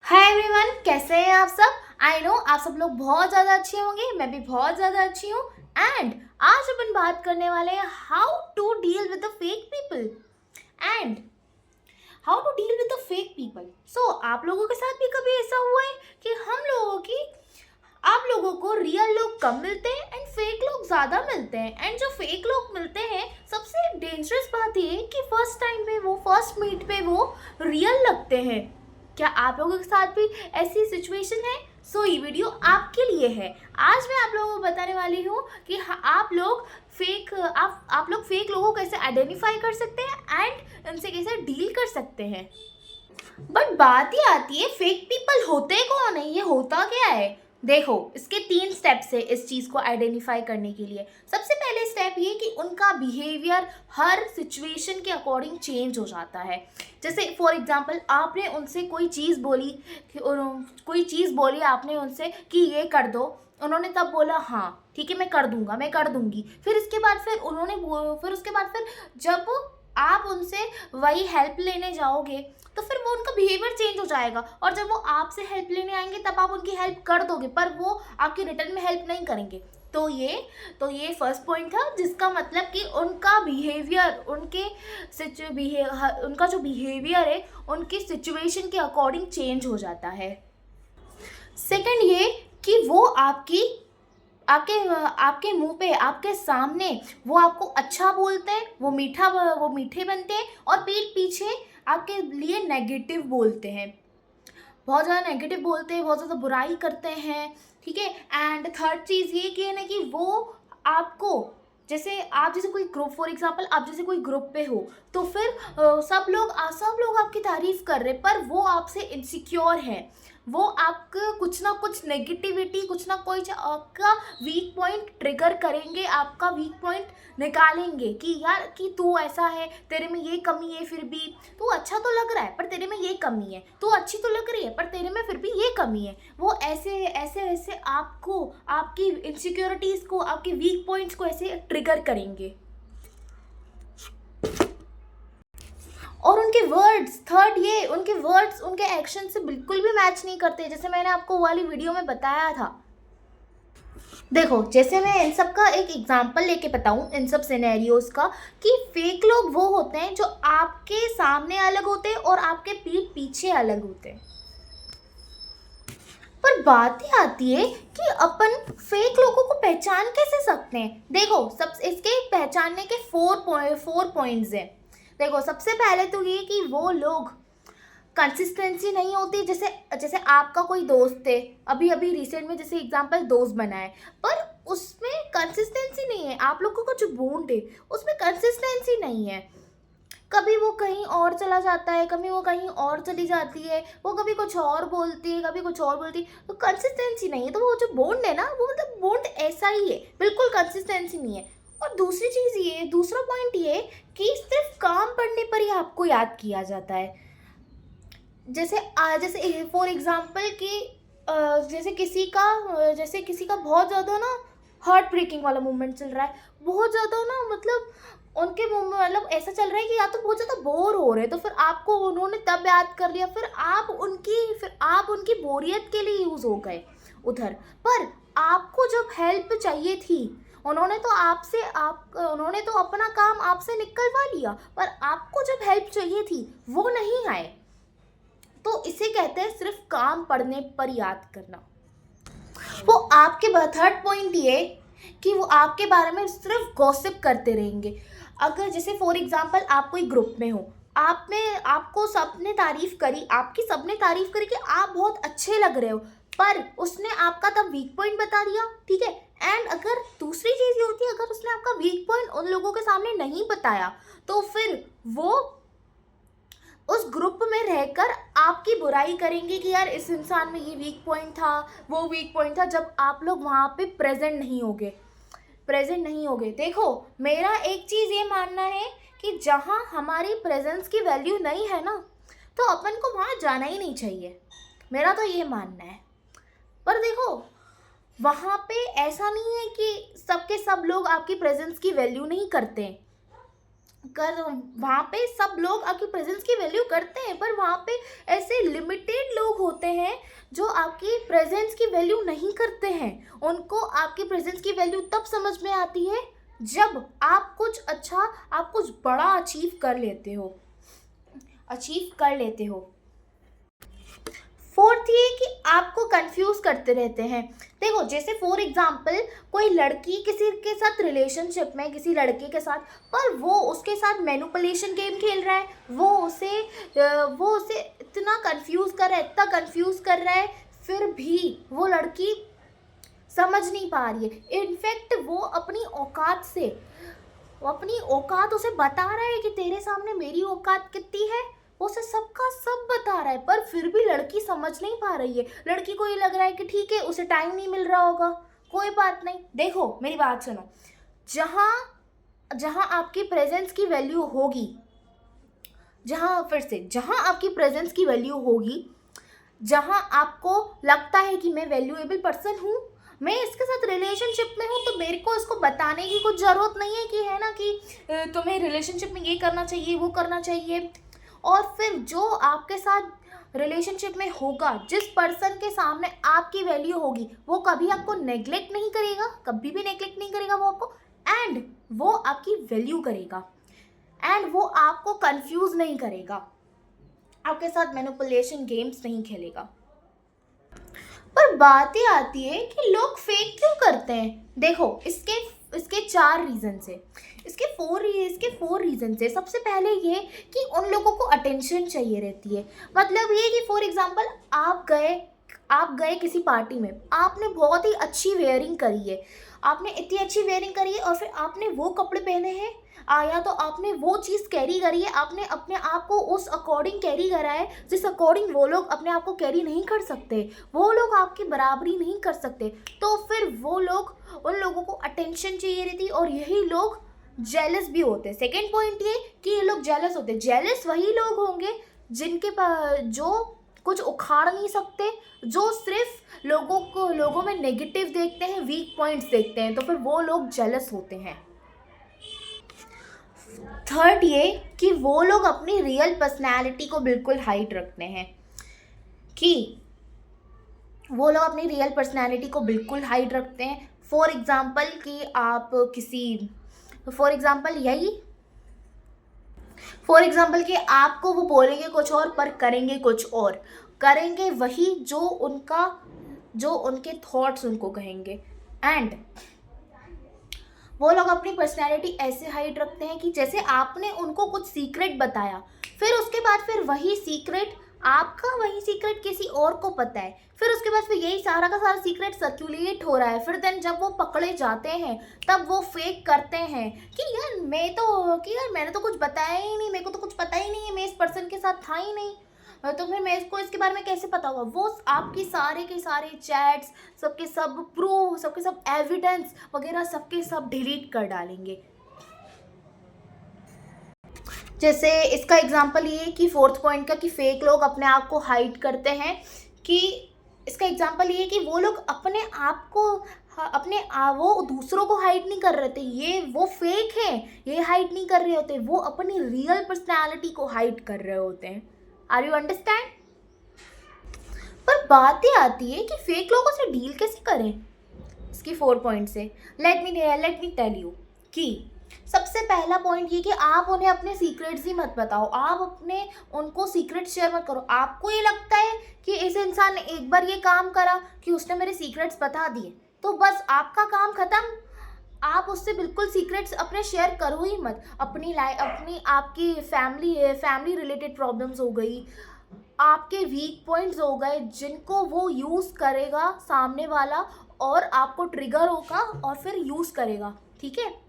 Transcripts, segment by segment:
Hi everyone, कैसे हैं आप सब। आई नो आप सब लोग बहुत ज़्यादा अच्छे होंगे, मैं भी बहुत ज़्यादा अच्छी हूँ। एंड आज अपन बात करने वाले हैं how to deal with the fake people and how to deal with the fake people. So आप लोगों के साथ भी कभी ऐसा हुआ है कि आप लोगों को रियल लोग कम मिलते हैं एंड फेक लोग ज़्यादा मिलते हैं। एंड जो फेक लोग मिलते हैं, सबसे डेंजरस बात ये है कि फर्स्ट टाइम पे वो फर्स्ट मीट पे वो रियल लगते हैं। क्या आप लोगों के साथ भी ऐसी सिचुएशन है? सो ये वीडियो आपके लिए है। आज मैं आप लोगों को बताने वाली हूँ कि आप लोग फेक लोगों को कैसे आइडेंटिफाई कर सकते हैं एंड उनसे कैसे डील कर सकते हैं। बट बात ही आती है, फेक पीपल होते कौन है, ये होता क्या है। देखो, इसके 3 स्टेप्स है इस चीज़ को आइडेंटिफाई करने के लिए। सबसे पहले स्टेप ये कि उनका बिहेवियर हर सिचुएशन के अकॉर्डिंग चेंज हो जाता है। जैसे फॉर एग्जांपल, आपने उनसे कोई चीज़ बोली आपने उनसे कि ये कर दो, उन्होंने तब बोला हाँ ठीक है मैं कर दूंगा, मैं कर दूंगी। फिर उसके बाद फिर जब आप उनसे वही हेल्प लेने जाओगे तो फिर वो उनका बिहेवियर चेंज हो जाएगा, और जब वो आपसे हेल्प लेने आएंगे तब आप उनकी हेल्प कर दोगे, पर वो आपके रिटर्न में हेल्प नहीं करेंगे। तो ये फर्स्ट पॉइंट था, जिसका मतलब कि उनका बिहेवियर उनका जो बिहेवियर है उनकी सिचुएशन के अकॉर्डिंग चेंज हो जाता है। सेकंड ये कि वो आपके आपके मुंह पे, आपके सामने वो आपको अच्छा बोलते हैं, वो मीठे बनते हैं, और पीठ पीछे आपके लिए नेगेटिव बोलते हैं, बहुत ज़्यादा नेगेटिव बोलते हैं, बहुत ज़्यादा बुराई करते हैं। ठीक है। एंड थर्ड चीज़ ये कि है ना कि वो आपको जैसे कोई ग्रुप, फॉर एग्जांपल आप जैसे कोई ग्रुप पे हो, तो फिर सब लोग आपकी तारीफ कर रहे, पर वो आपसे इनसिक्योर हैं। वो आपका कुछ ना कुछ नेगेटिविटी, कुछ ना कुछ आपका वीक पॉइंट ट्रिगर करेंगे, आपका वीक पॉइंट निकालेंगे कि यार कि तू ऐसा है, तेरे में ये कमी है, फिर भी तू अच्छा तो लग रहा है पर तेरे में ये कमी है, तू अच्छी तो लग रही है पर तेरे में फिर भी ये कमी है। वो ऐसे ऐसे ऐसे आपको, आपकी इनसिक्योरिटीज़ को, आपके वीक पॉइंट्स को ऐसे ट्रिगर करेंगे। और उनके वर्ड्स उनके एक्शन से बिल्कुल भी मैच नहीं करते, जैसे मैंने आपको वाली वीडियो में बताया था। देखो, जैसे मैं इन सब का एक एग्जांपल लेके बताऊं, इन सब सिनेरियोज का, कि फेक लोग वो होते हैं जो आपके सामने अलग होते हैं और आपके पीठ पीछे अलग होते हैं। पर बात ही आती है कि अपन फेक लोगों को पहचान कैसे सकते हैं। देखो, सब इसके पहचानने के 4 पॉइंट्स हैं। देखो, सबसे पहले तो ये कि वो लोग कंसिस्टेंसी नहीं होती। जैसे जैसे आपका कोई दोस्त है, अभी अभी रिसेंट में जैसे एग्जांपल दोस्त बना है, पर उसमें कंसिस्टेंसी नहीं है। आप लोगों का जो बॉन्ड है उसमें कंसिस्टेंसी नहीं है। कभी वो कहीं और चला जाता है, कभी वो कहीं और चली जाती है, वो कभी कुछ और बोलती है, कभी कुछ और बोलती है, तो कंसिस्टेंसी नहीं है। तो वो जो बॉन्ड है ना, वो मतलब बॉन्ड ऐसा ही है, बिल्कुल कंसिस्टेंसी नहीं है। और दूसरा पॉइंट ये कि सिर्फ काम पड़ने पर ही आपको याद किया जाता है। जैसे फॉर एग्जांपल कि जैसे किसी का बहुत ज़्यादा ना हार्ट ब्रेकिंग वाला मूवमेंट चल रहा है, बहुत ज़्यादा ना, मतलब उनके मुंह में मतलब ऐसा चल रहा है कि या तो बहुत ज़्यादा बोर हो रहे हैं, तो फिर आपको उन्होंने तब याद कर लिया, फिर आप उनकी बोरियत के लिए यूज़ हो गए उधर। पर आपको जब हेल्प चाहिए थी, उन्होंने तो अपना काम आपसे निकलवा लिया, पर आपको जब हेल्प चाहिए थी वो नहीं आए। तो इसे कहते हैं सिर्फ काम पड़ने पर याद करना। थर्ड पॉइंट ये कि वो आपके बारे में सिर्फ गॉसिप करते रहेंगे। अगर जैसे फॉर एग्जांपल आप कोई ग्रुप में हो, आपकी सबने तारीफ करी कि आप बहुत अच्छे लग रहे हो, पर उसने आपका तब वीक पॉइंट बता दिया। ठीक है। एंड अगर दूसरी चीज़ ये होती है, अगर उसने आपका वीक पॉइंट उन लोगों के सामने नहीं बताया, तो फिर वो उस ग्रुप में रहकर आपकी बुराई करेंगे कि यार इस इंसान में ये वीक पॉइंट था, वो वीक पॉइंट था, जब आप लोग वहाँ पे प्रेजेंट नहीं होगे। देखो, मेरा एक चीज़ ये मानना है कि जहाँ हमारी प्रेजेंस की वैल्यू नहीं है ना, तो अपन को वहाँ जाना ही नहीं चाहिए। मेरा तो ये मानना है। पर देखो, वहाँ पे ऐसा नहीं है कि सबके सब लोग आपकी प्रेजेंस की वैल्यू नहीं करते। वहाँ पे सब लोग आपकी प्रेजेंस की वैल्यू करते हैं, पर वहाँ पे ऐसे लिमिटेड लोग होते हैं जो आपकी प्रेजेंस की वैल्यू नहीं करते हैं, उनको आपकी प्रेजेंस की वैल्यू तब समझ में आती है जब आप कुछ अच्छा, आप कुछ बड़ा अचीव कर लेते हो। फोर्थ ये कि आपको कंफ्यूज करते रहते हैं। देखो, जैसे फॉर एग्जांपल कोई लड़की किसी के साथ रिलेशनशिप में, किसी लड़के के साथ, पर वो उसके साथ मैनिपुलेशन गेम खेल रहा है, वो उसे इतना कंफ्यूज कर रहा है, फिर भी वो लड़की समझ नहीं पा रही है। इनफैक्ट वो अपनी औकात उसे बता रहा है कि तेरे सामने मेरी औकात कितनी है, उसे सबका सब बता रहा है, पर फिर भी लड़की समझ नहीं पा रही है। लड़की को ये लग रहा है कि ठीक है, उसे टाइम नहीं मिल रहा होगा, कोई बात नहीं। देखो मेरी बात सुनो, जहाँ जहाँ आपकी प्रेजेंस की वैल्यू होगी, जहाँ आपकी प्रेजेंस की वैल्यू होगी, जहाँ आपको लगता है कि मैं वैल्यूएबल पर्सन हूँ, मैं इसके साथ रिलेशनशिप में हूँ, तो मेरे को इसको बताने की कुछ ज़रूरत नहीं है कि है ना कि तुम्हें रिलेशनशिप में ये करना चाहिए, वो करना चाहिए। और फिर जो आपके साथ रिलेशनशिप में होगा, जिस पर्सन के सामने आपकी वैल्यू होगी, वो कभी आपको नेग्लेक्ट नहीं करेगा, कभी भी नेग्लेक्ट नहीं करेगा वो आपको, एंड वो आपकी वैल्यू करेगा, एंड वो आपको कंफ्यूज नहीं करेगा, आपके साथ मैनिपुलेशन गेम्स नहीं खेलेगा। पर बात ये आती है कि लोग फेक क्यों करते हैं। देखो, इसके 4 रीजन है, इसके फोर रीजन है। सबसे पहले ये कि उन लोगों को अटेंशन चाहिए रहती है। मतलब ये कि फॉर एग्जांपल आप गए किसी पार्टी में, आपने बहुत ही अच्छी वेयरिंग करी है, आपने इतनी अच्छी वेयरिंग करी है, और फिर आपने वो कपड़े पहने हैं, या तो आपने वो चीज़ कैरी करी है, आपने अपने आप को उस अकॉर्डिंग कैरी करा है जिस अकॉर्डिंग वो लोग अपने आप को कैरी नहीं कर सकते, वो लोग आपकी बराबरी नहीं कर सकते, तो फिर उन लोगों को अटेंशन चाहिए रहती, और यही लोग जेलस भी होते हैं। सेकेंड पॉइंट ये कि ये लोग जेलस होते हैं। जेलस वही लोग होंगे जिनके पास, जो कुछ उखाड़ नहीं सकते, जो सिर्फ लोगों में नेगेटिव देखते हैं, वीक पॉइंट्स देखते हैं, तो फिर वो लोग जेलस होते हैं। थर्ड ये कि वो लोग अपनी रियल पर्सनैलिटी को बिल्कुल हाइड रखते हैं, फॉर एग्जाम्पल कि कि आपको वो बोलेंगे कुछ और पर करेंगे कुछ और, करेंगे वही जो उनके थॉट्स उनको कहेंगे, एंड वो लोग अपनी पर्सनैलिटी ऐसे हाइड रखते हैं कि जैसे आपने उनको कुछ सीक्रेट बताया, फिर उसके बाद फिर वही सीक्रेट किसी और को पता है, फिर उसके बाद फिर यही सारा का सारा सीक्रेट सर्कुलेट हो रहा है, फिर देन जब वो पकड़े जाते हैं तब वो फेक करते हैं कि यार मैंने तो कुछ बताया ही नहीं, मेरे को तो कुछ पता ही नहीं है, मैं इस पर्सन के साथ था ही नहीं, तो फिर मेरे को इसके बारे में कैसे पता होगा। वो आपकी सारे के सारे चैट्स, सबके सब प्रूफ, सबके सब एविडेंस वगैरह सबके सब डिलीट कर डालेंगे। जैसे इसका एग्जांपल ये कि फोर्थ पॉइंट का कि फेक लोग अपने आप को हाइड करते हैं, कि इसका एग्जांपल ये कि वो लोग अपने आप को वो दूसरों को हाइड नहीं कर रहे थे, वो फेक हैं, ये हाइड नहीं कर रहे होते, वो अपनी रियल पर्सनैलिटी को हाइड कर रहे होते हैं। Are you understand? पर बात ये आती है कि फेक लोगों से डील कैसे करें। इसकी 4 पॉइंट से लेट मी टेल यू कि सबसे पहला पॉइंट ये कि आप उन्हें अपने सीक्रेट्स ही मत बताओ, उनको सीक्रेट शेयर मत करो। आपको ये लगता है कि इस इंसान ने एक बार ये काम करा कि उसने मेरे सीक्रेट्स बता दिए, तो बस आपका काम खत्म, आप उससे बिल्कुल सीक्रेट्स अपने शेयर करो ही मत। आपकी फैमिली रिलेटेड प्रॉब्लम्स हो गई, आपके वीक पॉइंट्स हो गए, जिनको वो यूज़ करेगा सामने वाला, और आपको ट्रिगर होगा और फिर यूज़ करेगा, ठीक है।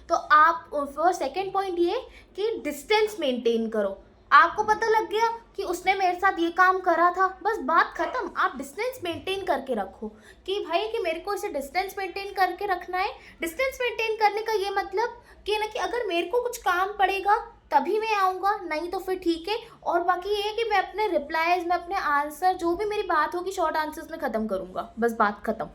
तो आप सेकेंड पॉइंट ये कि डिस्टेंस मेंटेन करो। आपको पता लग गया कि उसने मेरे साथ ये काम करा था, बस बात खत्म। आप डिस्टेंस मेंटेन करके रखो कि भाई कि मेरे को इसे डिस्टेंस मेंटेन करके रखना है। डिस्टेंस मेंटेन करने का ये मतलब कि ना कि अगर मेरे को कुछ काम पड़ेगा तभी मैं आऊँगा, नहीं तो फिर ठीक है। और बाकी ये है कि मैं अपने रिप्लाईज में अपने आंसर, जो भी मेरी बात होगी शॉर्ट आंसर्स में ख़त्म करूँगा, बस बात ख़त्म।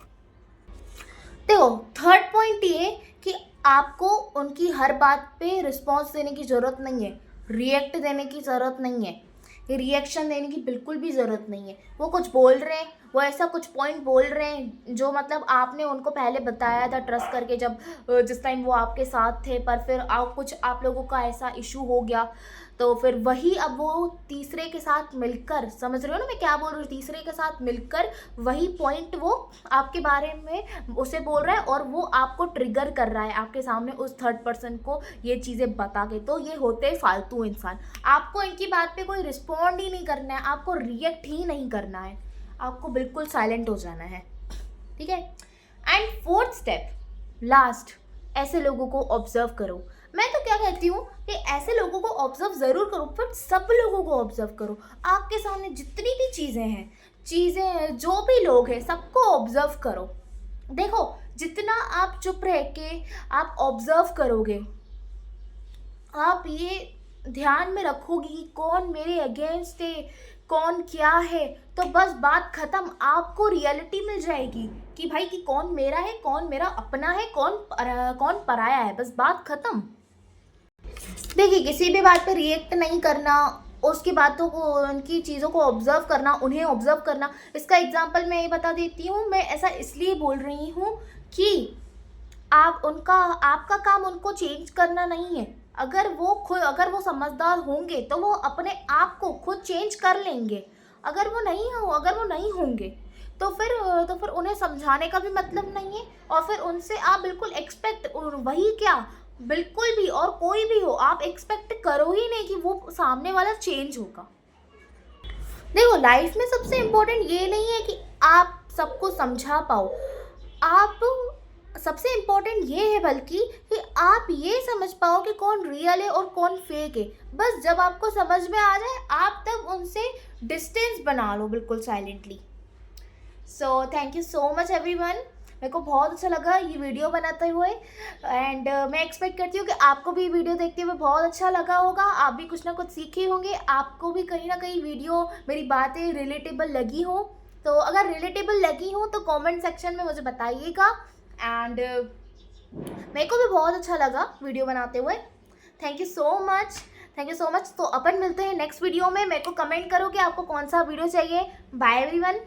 देखो, थर्ड पॉइंट ये कि आपको उनकी हर बात पे रिस्पॉन्स देने की ज़रूरत नहीं है, रिएक्ट देने की ज़रूरत नहीं है, रिएक्शन देने की बिल्कुल भी ज़रूरत नहीं है। वो कुछ बोल रहे हैं, वो ऐसा कुछ पॉइंट बोल रहे हैं जो मतलब आपने उनको पहले बताया था ट्रस्ट करके, जब जिस टाइम वो आपके साथ थे, पर फिर आप लोगों का ऐसा इशू हो गया, तो फिर वही अब वो तीसरे के साथ मिलकर, समझ रहे हो ना मैं क्या बोल रही हूँ, तीसरे के साथ मिलकर वही पॉइंट वो आपके बारे में उसे बोल रहा है और वो आपको ट्रिगर कर रहा है आपके सामने उस थर्ड पर्सन को ये चीज़ें बता के। तो ये होते हैं फालतू इंसान। आपको इनकी बात पे कोई रिस्पॉन्ड ही नहीं करना है, आपको रिएक्ट ही नहीं करना है, आपको बिल्कुल साइलेंट हो जाना है, ठीक है। एंड फोर्थ स्टेप, लास्ट, ऐसे लोगों को ऑब्जर्व करो। मैं तो क्या कहती हूँ कि ऐसे लोगों को ऑब्जर्व ज़रूर करो, बट सब लोगों को ऑब्जर्व करो। आपके सामने जितनी भी चीज़ें जो भी लोग हैं, सबको ऑब्जर्व करो। देखो, जितना आप चुप रह के आप ऑब्जर्व करोगे, आप ये ध्यान में रखोगी कि कौन मेरे अगेंस्ट है, कौन क्या है, तो बस बात ख़त्म। आपको रियलिटी मिल जाएगी कि भाई कि कौन मेरा है, कौन मेरा अपना है, कौन पराया है, बस बात ख़त्म। देखिए, किसी भी बात पे रिएक्ट नहीं करना, उसकी बातों को, उनकी चीज़ों को ऑब्जर्व करना, उन्हें ऑब्जर्व करना। इसका एग्जांपल मैं ये बता देती हूँ, मैं ऐसा इसलिए बोल रही हूँ कि आपका काम उनको चेंज करना नहीं है। अगर वो समझदार होंगे तो वो अपने आप को खुद चेंज कर लेंगे। अगर वो नहीं होंगे तो फिर उन्हें समझाने का भी मतलब नहीं है, और फिर उनसे आप बिल्कुल एक्सपेक्ट, वही क्या, बिल्कुल भी, और कोई भी हो, आप एक्सपेक्ट करो ही नहीं कि वो सामने वाला चेंज होगा। देखो, लाइफ में सबसे इम्पोर्टेंट ये नहीं है कि आप सबको समझा पाओ, आप सबसे इम्पोर्टेंट ये है बल्कि कि आप ये समझ पाओ कि कौन रियल है और कौन फेक है। बस जब आपको समझ में आ जाए, आप तब उनसे डिस्टेंस बना लो, बिल्कुल silently. So thank you so much everyone. मेरे को बहुत अच्छा लगा ये वीडियो बनाते हुए, एंड मैं एक्सपेक्ट करती हूँ कि आपको भी वीडियो देखते हुए बहुत अच्छा लगा होगा, आप भी कुछ ना कुछ सीखे होंगे, आपको भी कहीं ना कहीं वीडियो, मेरी बातें रिलेटेबल लगी हो। तो अगर रिलेटेबल लगी हो तो कमेंट सेक्शन में मुझे बताइएगा, एंड मेरे को भी बहुत अच्छा लगा वीडियो बनाते हुए। Thank you so much. तो अपन मिलते हैं नेक्स्ट वीडियो में। मेरे को कमेंट करो कि आपको कौन सा वीडियो चाहिए। Bye everyone.